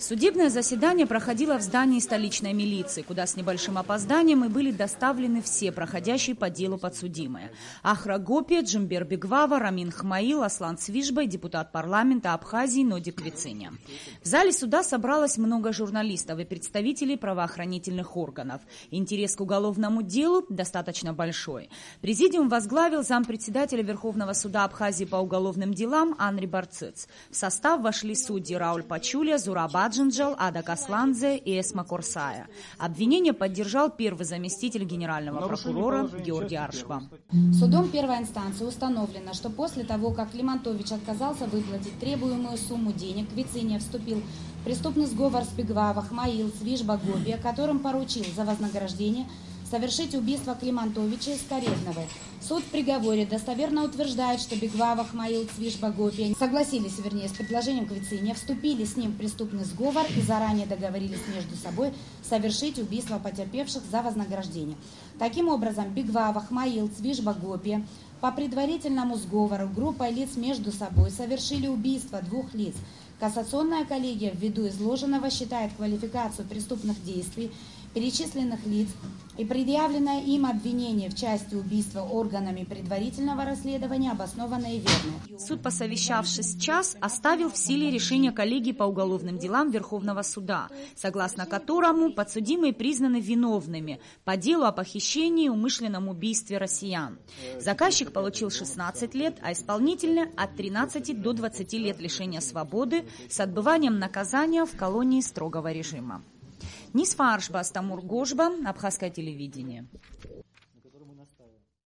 Судебное заседание проходило в здании столичной милиции, куда с небольшим опозданием и были доставлены все проходящие по делу подсудимые. Ахра Гопия, Джимбер Бигвава, Рамин Хмаил, Аслан Цвижбай, депутат парламента Абхазии Нодик Квициня. В зале суда собралось много журналистов и представителей правоохранительных органов. Интерес к уголовному делу достаточно большой. Президиум возглавил зампредседателя Верховного суда Абхазии по уголовным делам Анри Барцыц. В состав вошли судьи Рауль Пачуля, Зураба Джинджал, Ада Касландзе и Эсма Корсая. Обвинение поддержал первый заместитель генерального прокурора Георгий Аршба. Судом первой инстанции установлено, что после того, как Климантович отказался выплатить требуемую сумму денег, Квициня вступил в преступный сговор с Бигвава, Хмаил, Цвижба, Гопия, которым поручил за вознаграждение совершить убийство Климантовича и Скоредновой. Суд в приговоре достоверно утверждает, что Бигвава, Хмаил, Цвижба, Гопия согласились, с предложением Квициня, вступили с ним в преступный сговор и заранее договорились между собой совершить убийство потерпевших за вознаграждение. Таким образом, Бигвава, Хмаил, Цвижба, Гопия по предварительному сговору группой лиц между собой совершили убийство двух лиц. Кассационная коллегия ввиду изложенного считает квалификацию преступных действий перечисленных лиц и предъявленное им обвинение в части убийства органами предварительного расследования обоснованно и верно. Суд, посовещавшись час, оставил в силе решение коллегии по уголовным делам Верховного суда, согласно которому подсудимые признаны виновными по делу о похищении и умышленном убийстве россиян. Заказчик получил 16 лет, а исполнительный от 13 до 20 лет лишения свободы с отбыванием наказания в колонии строгого режима. Нисфа Аршба, Астамур Гожба, Абхазское телевидение.